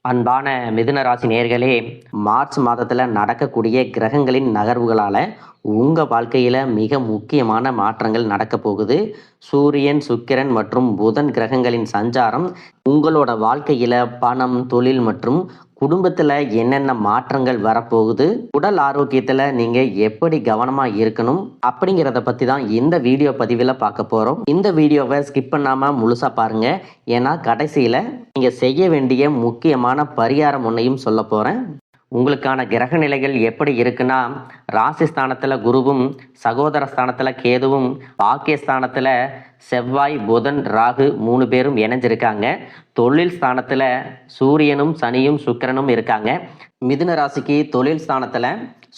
அன்பான மிதுன ராசி நேயர்களே, மார்ச் மாதத்தில் நடக்கக்கூடிய கிரகங்களின் நகர்வுகளால் உங்கள் வாழ்க்கையில் மிக முக்கியமான மாற்றங்கள் நடக்க போகுது. சூரியன், சுக்கிரன் மற்றும் புதன் கிரகங்களின் சஞ்சாரம் உங்களோட வாழ்க்கையில் பணம், தொழில் மற்றும் குடும்பத்தில் என்னென்ன மாற்றங்கள் வரப்போகுது, உடல் ஆரோக்கியத்தில் நீங்கள் எப்படி கவனமாக இருக்கணும் அப்படிங்கிறத பற்றி தான் இந்த வீடியோ பதிவில் பார்க்க போகிறோம். இந்த வீடியோவை ஸ்கிப் பண்ணாமல் முழுசாக பாருங்கள். ஏன்னா கடைசியில் நீங்கள் செய்ய வேண்டிய முக்கியமான பரிகாரம் ஒன்றையும் சொல்ல போகிறேன். உங்களுக்கான கிரக நிலைகள் எப்படி இருக்குன்னா, ராசிஸ்தானத்தில் குருவும், சகோதர ஸ்தானத்தில் கேதுவும், பாக்கியஸ்தானத்தில் செவ்வாய், புதன், ராகு 3 பேரும் இணைஞ்சிருக்காங்க. தொழில் ஸ்தானத்தில் சூரியனும், சனியும், சுக்கிரனும் இருக்காங்க. மிதுன ராசிக்கு தொழில் ஸ்தானத்தில்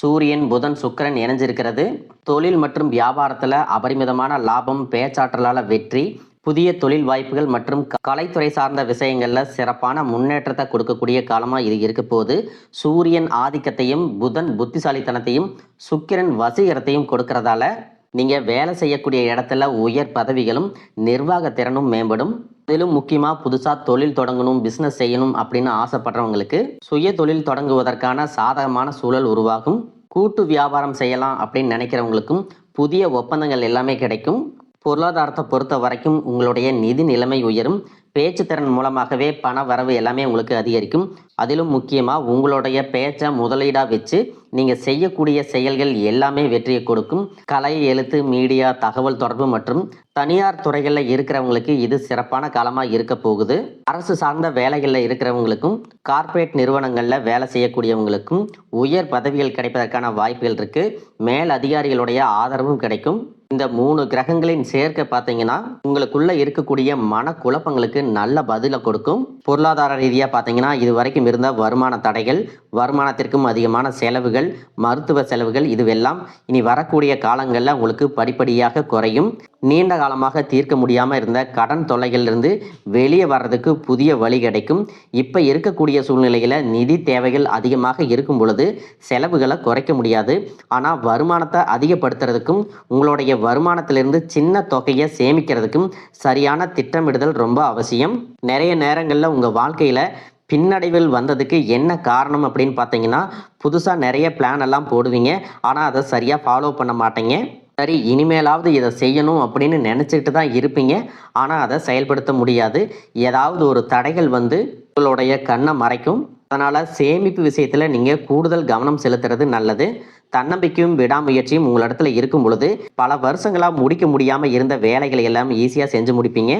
சூரியன், புதன், சுக்கிரன் இணைஞ்சிருக்கிறது. தொழில் மற்றும் வியாபாரத்தில் அபரிமிதமான லாபம், பேச்சாற்றலால் வெற்றி, புதிய தொழில் வாய்ப்புகள் மற்றும் கலைத்துறை சார்ந்த விஷயங்களில் சிறப்பான முன்னேற்றத்தை கொடுக்கக்கூடிய காலமாக இது இருக்க போது. சூரியன் ஆதிக்கத்தையும், புதன் புத்திசாலித்தனத்தையும், சுக்கிரன் வசீகரத்தையும் கொடுக்கறதால நீங்கள் வேலை செய்யக்கூடிய இடத்துல உயர் பதவிகளும் நிர்வாக திறனும் மேம்படும். அதிலும் முக்கியமாக புதுசாக தொழில் தொடங்கணும், பிஸ்னஸ் செய்யணும் அப்படின்னு ஆசைப்படுறவங்களுக்கு சுய தொழில் தொடங்குவதற்கான சாதகமான சூழல் உருவாகும். கூட்டு வியாபாரம் செய்யலாம் அப்படின்னு நினைக்கிறவங்களுக்கும் புதிய ஒப்பந்தங்கள் எல்லாமே கிடைக்கும். பொருளாதாரத்தை பொறுத்த வரைக்கும் உங்களுடைய நிதி நிலைமை உயரும். பேச்சுத்திறன் மூலமாகவே பண வரவு எல்லாமே உங்களுக்கு அதிகரிக்கும். அதிலும் முக்கியமாக உங்களுடைய பேச்சை முதலீடாக வச்சு நீங்கள் செய்யக்கூடிய செயல்கள் எல்லாமே வெற்றியை கொடுக்கும். கலை, எழுத்து, மீடியா, தகவல் தொடர்பு மற்றும் தனியார் துறைகளில் இருக்கிறவங்களுக்கு இது சிறப்பான காலமாக இருக்க போகுது. அரசு சார்ந்த வேலைகளில் இருக்கிறவங்களுக்கும், கார்ப்பரேட் நிறுவனங்களில் வேலை செய்யக்கூடியவங்களுக்கும் உயர் பதவிகள் கிடைப்பதற்கான வாய்ப்புகள் இருக்குது. மேல் அதிகாரிகளுடைய ஆதரவும் கிடைக்கும். இந்த 3 கிரகங்களின் சேர்க்கை பார்த்தீங்கன்னா உங்களுக்குள்ள இருக்கக்கூடிய மனக்குழப்பங்களுக்கு நல்ல பதிலை கொடுக்கும். பொருளாதார ரீதியாக பார்த்தீங்கன்னா இது வரைக்கும் இருந்த வருமான தடைகள், வருமானத்திற்கும் அதிகமான செலவுகள், மருத்துவ செலவுகள் இதுவெல்லாம் இனி வரக்கூடிய காலங்களில் உங்களுக்கு படிப்படியாக குறையும். நீண்ட காலமாக தீர்க்க முடியாமல் இருந்த கடன் தொல்லைகளிலிருந்து வெளியே வர்றதுக்கு புதிய வழி கிடைக்கும். இப்போ இருக்கக்கூடிய சூழ்நிலையில் நிதி தேவைகள் அதிகமாக இருக்கும் பொழுது செலவுகளை குறைக்க முடியாது. ஆனால் வருமானத்தை அதிகப்படுத்துறதுக்கும் உங்களுடைய வருமானத்திலிருந்து சின்ன தொகையை சேமிக்கிறதுக்கும் சரியான திட்டமிடுதல் ரொம்ப அவசியம். நிறைய நேரங்களில் உங்கள் வாழ்க்கையில் பின்னடைவில் வந்ததுக்கு என்ன காரணம் அப்படின்னு பார்த்தீங்கன்னா, புதுசாக நிறைய பிளான் எல்லாம் போடுவீங்க, ஆனால் அதை சரியாக ஃபாலோ பண்ண மாட்டீங்க. சரி, இனிமேலாவது இதை செய்யணும் அப்படின்னு நினச்சிக்கிட்டு தான் இருப்பீங்க, ஆனால் அதை செயல்படுத்த முடியாது. ஏதாவது ஒரு தடைகள் வந்து உங்களுடைய கண்ணை மறைக்கும். அதனால் சேமிப்பு விஷயத்தில் நீங்கள் கூடுதல் கவனம் செலுத்துறது நல்லது. தன்னம்பிக்கையும் விடாமுயற்சியும் உங்களிடத்துல இருக்கும் பொழுது பல வருஷங்களாக முடிக்க முடியாமல் இருந்த வேலைகளை எல்லாம் ஈஸியாக செஞ்சு முடிப்பீங்க.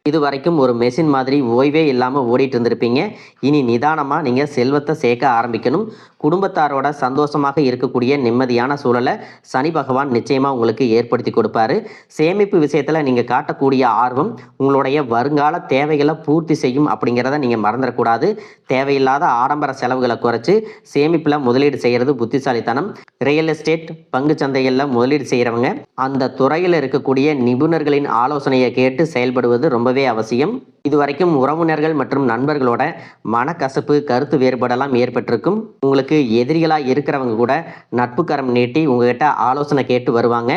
இது வரைக்கும் ஒரு மெஷின் மாதிரி ஓய்வே இல்லாமல் ஓடிட்டு இருந்திருப்பீங்க. இனி நிதானமாக நீங்கள் செல்வத்தை சேர்க்க ஆரம்பிக்கணும். குடும்பத்தாரோட சந்தோஷமாக இருக்கக்கூடிய நிம்மதியான சூழலை சனி பகவான் நிச்சயமாக உங்களுக்கு ஏற்படுத்தி கொடுப்பாரு. சேமிப்பு விஷயத்தில் நீங்கள் காட்டக்கூடிய ஆர்வம் உங்களுடைய வருங்கால தேவைகளை பூர்த்தி செய்யும் அப்படிங்கிறத நீங்கள் மறந்துடக்கூடாது. தேவையில்லாத ஆடம்பர செலவுகளை குறைச்சி சேமிப்பில் முதலீடு செய்கிறது புத்திசாலித்தனம். ரியல் எஸ்டேட், பங்கு சந்தைகளில் முதலீடு செய்கிறவங்க அந்த துறையில் இருக்கக்கூடிய நிபுணர்களின் ஆலோசனையை கேட்டு செயல்படுவது ரொம்பவே அவசியம். இதுவரைக்கும் உறவினர்கள் மற்றும் நண்பர்களோட மனக்கசப்பு, கருத்து வேறுபாடெல்லாம் ஏற்பட்டிருக்கும். உங்களுக்கு எதிரிகளாக இருக்கிறவங்க கூட நட்பு கரம் நீட்டி உங்ககிட்ட ஆலோசனை கேட்டு வருவாங்க.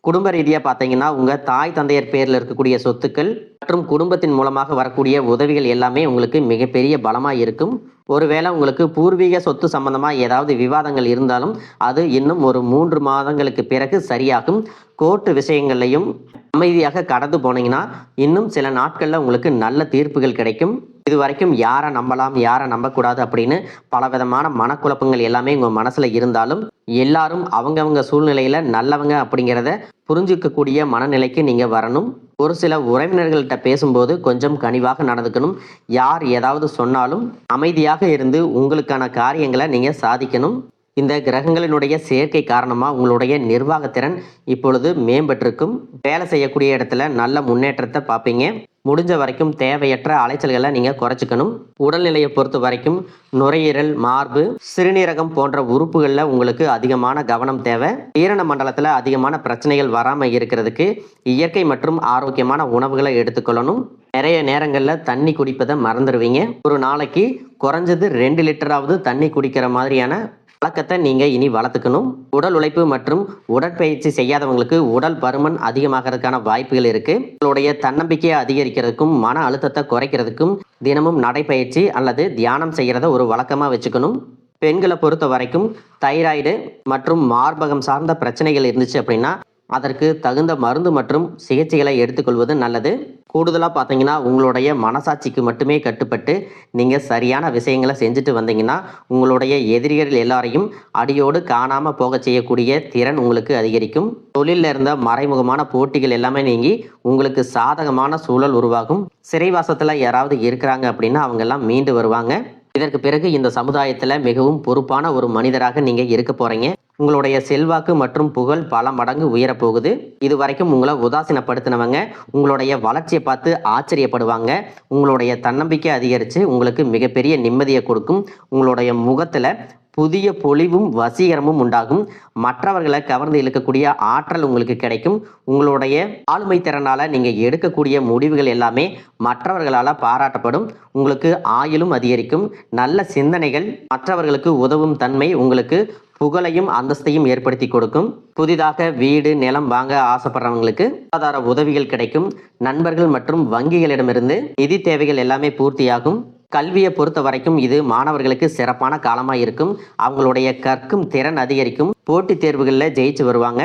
குடும்ப ரீதியாக பார்த்தீங்கன்னா உங்கள் தாய் தந்தையர் பேரில் இருக்கக்கூடிய சொத்துக்கள் மற்றும் குடும்பத்தின் மூலமாக வரக்கூடிய உதவிகள் எல்லாமே உங்களுக்கு மிகப்பெரிய பலமாக இருக்கும். ஒருவேளை உங்களுக்கு பூர்வீக சொத்து சம்பந்தமாக ஏதாவது விவாதங்கள் இருந்தாலும் அது இன்னும் ஒரு 3 மாதங்களுக்கு பிறகு சரியாகும். கோர்ட்டு விஷயங்கள்லையும் அமைதியாக கடந்து போனீங்கன்னா இன்னும் சில நாட்களில் உங்களுக்கு நல்ல தீர்ப்புகள் கிடைக்கும். இது வரைக்கும் யாரை நம்பலாம், யாரை நம்பக்கூடாது அப்படின்னு பலவிதமான மனக்குழப்பங்கள் எல்லாமே உங்கள் மனசில் இருந்தாலும் எல்லாரும் அவங்கவங்க சூழ்நிலையில் நல்லவங்க அப்படிங்கிறத புரிஞ்சிக்கக்கூடிய மனநிலைக்கு நீங்கள் வரணும். ஒரு சில உறவினர்கள்ட்ட பேசும்போது கொஞ்சம் கனிவாக நடந்துக்கணும். யார் ஏதாவது சொன்னாலும் அமைதியாக இருந்து உங்களுக்கான காரியங்களை நீங்கள் சாதிக்கணும். இந்த கிரகங்களினுடைய சேர்க்கை காரணமாக உங்களுடைய நிர்வாகத்திறன் இப்பொழுது மேம்பட்டிருக்கும். வேலை செய்யக்கூடிய இடத்துல நல்ல முன்னேற்றத்தை பார்ப்பீங்க. முடிஞ்ச வரைக்கும் தேவையற்ற அலைச்சல்களை நீங்கள் குறைச்சிக்கணும். உடல்நிலையை பொறுத்த வரைக்கும் நுரையீரல், மார்பு, சிறுநீரகம் போன்ற உறுப்புகளில் உங்களுக்கு அதிகமான கவனம் தேவை. ஜீரண மண்டலத்தில் அதிகமான பிரச்சனைகள் வராமல் இருக்கிறதுக்கு இயற்கை மற்றும் ஆரோக்கியமான உணவுகளை எடுத்துக்கொள்ளணும். நிறைய நேரங்களில் தண்ணி குடிப்பதை மறந்துடுவீங்க. ஒரு நாளைக்கு குறைஞ்சது 2 லிட்டராவது தண்ணி குடிக்கிற மாதிரியான பழக்கத்தை நீங்க இனி வளர்த்துக்கணும். உடல் உழைப்பு மற்றும் உடற்பயிற்சி செய்யாதவங்களுக்கு உடல் பருமன் அதிகமாகிறதுக்கான வாய்ப்புகள் இருக்கு. உங்களுடைய தன்னம்பிக்கையை அதிகரிக்கிறதுக்கும் மன அழுத்தத்தை குறைக்கிறதுக்கும் தினமும் நடைப்பயிற்சி அல்லது தியானம் செய்யறத ஒரு வழக்கமா வச்சுக்கணும். பெண்களை பொறுத்த வரைக்கும் தைராய்டு மற்றும் மார்பகம் சார்ந்த பிரச்சனைகள் இருந்துச்சு அப்படின்னா அதற்கு தகுந்த மருந்து மற்றும் சிகிச்சைகளை எடுத்துக்கொள்வது நல்லது. கூடுதலாக பார்த்தீங்கன்னா உங்களுடைய மனசாட்சிக்கு மட்டுமே கட்டுப்பட்டு நீங்கள் சரியான விஷயங்களை செஞ்சுட்டு வந்தீங்கன்னா உங்களுடைய எதிரிகள் எல்லாரையும் அடியோடு காணாமல் போக செய்யக்கூடிய திறன் உங்களுக்கு அதிகரிக்கும். தொழிலில் இருந்த மறைமுகமான போட்டிகள் எல்லாமே நீங்கி உங்களுக்கு சாதகமான சூழல் உருவாகும். சிறைவாசத்தில் யாராவது இருக்கிறாங்க அப்படின்னா அவங்கெல்லாம் மீண்டு வருவாங்க. இதற்கு பிறகு இந்த சமுதாயத்தில் மிகவும் பொறுப்பான ஒரு மனிதராக நீங்கள் இருக்க போகிறீங்க. உங்களுடைய செல்வாக்கு மற்றும் புகழ் பல மடங்கு உயரப்போகுது. இது வரைக்கும் உங்களை உதாசீனப்படுத்தினவங்க உங்களுடைய வளர்ச்சியை பார்த்து ஆச்சரியப்படுவாங்க. உங்களுடைய தன்னம்பிக்கை அதிகரித்து உங்களுக்கு மிகப்பெரிய நிம்மதியை கொடுக்கும். உங்களுடைய முகத்தில் புதிய பொலிவும் வசீகரமும் உண்டாகும். மற்றவர்களை கவர்ந்து இழுக்கக்கூடிய ஆற்றல் உங்களுக்கு கிடைக்கும். உங்களுடைய ஆளுமை திறனால நீங்க எடுக்கக்கூடிய முடிவுகள் எல்லாமே மற்றவர்களால் பாராட்டப்படும். உங்களுக்கு ஆயுளும் அதிகரிக்கும். நல்ல சிந்தனைகள், மற்றவர்களுக்கு உதவும் தன்மை உங்களுக்கு புகழையும் அந்தஸ்தையும் ஏற்படுத்தி கொடுக்கும். புதிதாக வீடு நிலம் வாங்க ஆசைப்படுறவங்களுக்கு பொருளாதார உதவிகள் கிடைக்கும். நண்பர்கள் மற்றும் வங்கிகளிடமிருந்து நிதி தேவைகள் எல்லாமே பூர்த்தியாகும். கல்வியை பொறுத்த வரைக்கும் இது மாணவர்களுக்கு சிறப்பான காலமாக இருக்கும். அவங்களுடைய கற்கும் திறன் அதிகரிக்கும். போட்டித் தேர்வுகளில் ஜெயிச்சு வருவாங்க.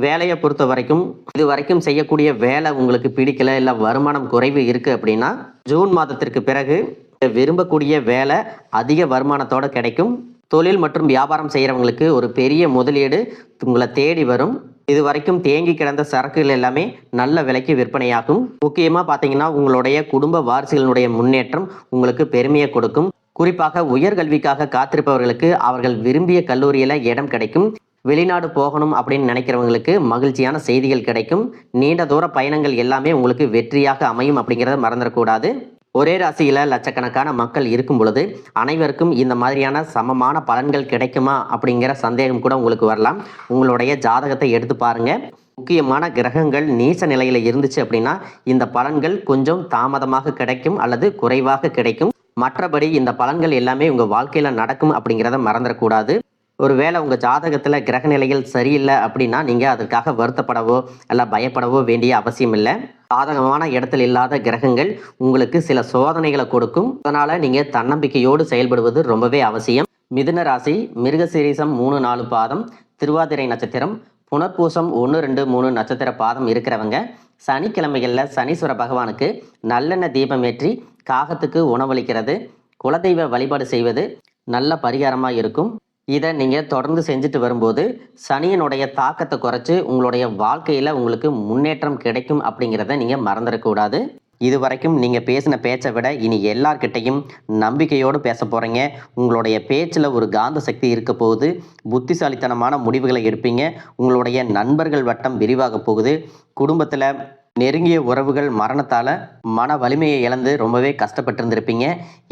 வேலையை பொறுத்த வரைக்கும் இது வரைக்கும் செய்யக்கூடிய வேலை உங்களுக்கு பிடிக்கல, இல்லை வருமானம் குறைவு இருக்குது அப்படின்னா ஜூன் மாதத்திற்கு பிறகு விரும்பக்கூடிய வேலை அதிக வருமானத்தோடு கிடைக்கும். தொழில் மற்றும் வியாபாரம் செய்கிறவங்களுக்கு ஒரு பெரிய முதலீடு உங்களை தேடி வரும். இது வரைக்கும் தேங்கி கிடந்த சரக்குகள் எல்லாமே நல்ல விலைக்கு விற்பனையாகும். முக்கியமாக பார்த்தீங்கன்னா உங்களுடைய குடும்ப வாரிசுகளுடைய முன்னேற்றம் உங்களுக்கு பெருமையை கொடுக்கும். குறிப்பாக உயர்கல்விக்காக காத்திருப்பவர்களுக்கு அவர்கள் விரும்பிய கல்லூரியில் இடம் கிடைக்கும். வெளிநாடு போகணும் அப்படின்னு நினைக்கிறவங்களுக்கு மகிழ்ச்சியான செய்திகள் கிடைக்கும். நீண்ட தூர பயணங்கள் எல்லாமே உங்களுக்கு வெற்றியாக அமையும் அப்படிங்கிறத மறந்துடக்கூடாது. ஒரே ராசியில் லட்சக்கணக்கான மக்கள் இருக்கும் பொழுது அனைவருக்கும் இந்த மாதிரியான சமமான பலன்கள் கிடைக்குமா அப்படிங்கிற சந்தேகம் கூட உங்களுக்கு வரலாம். உங்களுடைய ஜாதகத்தை எடுத்து பாருங்க. முக்கியமான கிரகங்கள் நீச நிலையில் இருந்துச்சு அப்படின்னா இந்த பலன்கள் கொஞ்சம் தாமதமாக கிடைக்கும் அல்லது குறைவாக கிடைக்கும். மற்றபடி இந்த பலன்கள் எல்லாமே உங்கள் வாழ்க்கையில் நடக்கும் அப்படிங்கிறத மறந்துடக்கூடாது. ஒருவேளை உங்கள் ஜாதகத்தில் கிரக நிலைகள் சரியில்லை அப்படின்னா நீங்கள் அதற்காக வருத்தப்படவோ இல்லை பயப்படவோ வேண்டிய அவசியம் இல்லை. சாதகமான இடத்தில் இல்லாத கிரகங்கள் உங்களுக்கு சில சோதனைகளை கொடுக்கும். அதனால் நீங்கள் தன்னம்பிக்கையோடு செயல்படுவது ரொம்பவே அவசியம். மிதுன ராசி மிருகசீரிசம் 3-4 பாதம், திருவாதிரை நட்சத்திரம், புனர்பூசம் 1-2-3 நட்சத்திர பாதம் இருக்கிறவங்க சனிக்கிழமைகளில் சனீஸ்வர பகவானுக்கு நல்லெண்ணெய் தீபம் ஏற்றி காகத்துக்கு உணவளிக்கிறது, குலதெய்வ வழிபாடு செய்வது நல்ல பரிகாரமாக இருக்கும். இதை நீங்கள் தொடர்ந்து செஞ்சுட்டு வரும்போது சனியினுடைய தாக்கத்தை குறைச்சி உங்களுடைய வாழ்க்கையில் உங்களுக்கு முன்னேற்றம் கிடைக்கும் அப்படிங்கிறத நீங்கள் மறந்துடக்கூடாது. இது வரைக்கும் நீங்கள் பேசின பேச்சை விட இனி எல்லார்கிட்டையும் நம்பிக்கையோடு பேச போகிறீங்க. உங்களுடைய பேச்சில் ஒரு காந்த சக்தி இருக்க போகுது. புத்திசாலித்தனமான முடிவுகளை எடுப்பீங்க. உங்களுடைய நண்பர்கள் வட்டம் விரிவாக போகுது. குடும்பத்தில் நெருங்கிய உறவுகள் மரணத்தால் மன வலிமையை இழந்து ரொம்பவே கஷ்டப்பட்டு இருந்திருப்பீங்க.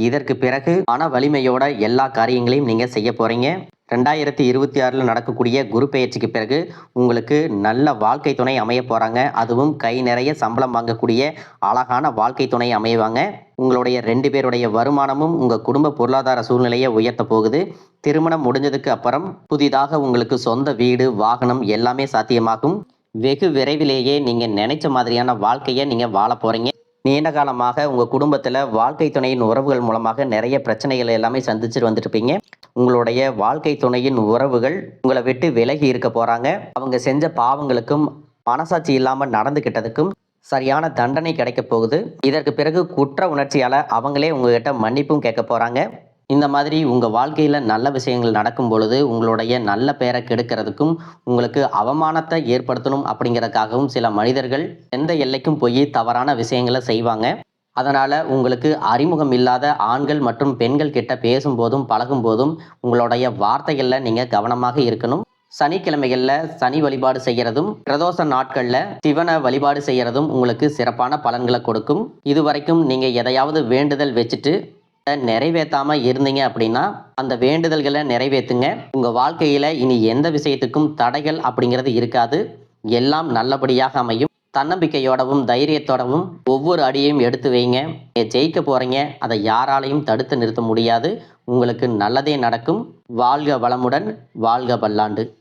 இதற்கு பிறகு மன வலிமையோட எல்லா காரியங்களையும் நீங்கள் செய்ய போகிறீங்க. 2026 நடக்கக்கூடிய குரு பெயர்ச்சிக்கு பிறகு உங்களுக்கு நல்ல வாழ்க்கை துணை அமைய போகிறாங்க. அதுவும் கை நிறைய சம்பளம் வாங்கக்கூடிய அழகான வாழ்க்கை துணை அமைவாங்க. உங்களுடைய 2 பேருடைய வருமானமும் உங்கள் குடும்ப பொருளாதார சூழ்நிலையை உயர்த்த போகுது. திருமணம் முடிஞ்சதுக்கு அப்புறம் புதிதாக உங்களுக்கு சொந்த வீடு வாகனம் எல்லாமே சாத்தியமாகும். வெகு விரைவிலேயே நீங்கள் நினைச்ச மாதிரியான வாழ்க்கையை நீங்கள் வாழ போகிறீங்க. நீண்ட காலமாக உங்கள் குடும்பத்தில் வாழ்க்கை துணையின் உறவுகள் மூலமாக நிறைய பிரச்சனைகள் எல்லாமே சந்திச்சுட்டு வந்துட்டுருப்பீங்க. உங்களுடைய வாழ்க்கை துணையின் உறவுகள் உங்களை விட்டு விலகி இருக்க போகிறாங்க. அவங்க செஞ்ச பாவங்களுக்கும் மனசாட்சி இல்லாமல் நடந்துக்கிட்டதுக்கும் சரியான தண்டனை கிடைக்க போகுது. இதற்கு பிறகு குற்ற உணர்ச்சியால் அவங்களே உங்ககிட்ட மன்னிப்பும் கேட்க போகிறாங்க. இந்த மாதிரி உங்கள் வாழ்க்கையில் நல்ல விஷயங்கள் நடக்கும் பொழுது உங்களுடைய நல்ல பெயரை கெடுக்கிறதுக்கும் உங்களுக்கு அவமானத்தை ஏற்படுத்தணும் அப்படிங்கிறதுக்காகவும் சில மனிதர்கள் எந்த எல்லைக்கும் போய் தவறான விஷயங்களை செய்வாங்க. அதனால் உங்களுக்கு அறிமுகம் இல்லாத ஆண்கள் மற்றும் பெண்கள் கிட்ட பேசும்போதும் பழகும்போதும் உங்களுடைய வார்த்தைகளில் நீங்கள் கவனமாக இருக்கணும். சனிக்கிழமைகளில் சனி வழிபாடு செய்கிறதும் பிரதோஷ நாட்களில் சிவனை வழிபாடு செய்கிறதும் உங்களுக்கு சிறப்பான பலன்களை கொடுக்கும். இதுவரைக்கும் நீங்கள் எதையாவது வேண்டுதல் வச்சுட்டு நிறைவேற்றாம இருந்தீங்க அப்படின்னா அந்த வேண்டுதல்களை நிறைவேற்றுங்க. உங்கள் வாழ்க்கையில் இனி எந்த விஷயத்துக்கும் தடைகள் அப்படிங்கிறது இருக்காது. எல்லாம் நல்லபடியாக அமையும். தன்னம்பிக்கையோடவும் தைரியத்தோடவும் ஒவ்வொரு அடியையும் எடுத்து வைங்க. ஜெயிக்க போகிறீங்க. அதை யாராலையும் தடுத்து நிறுத்த முடியாது. உங்களுக்கு நல்லதே நடக்கும். வாழ்க வளமுடன், வாழ்க பல்லாண்டு.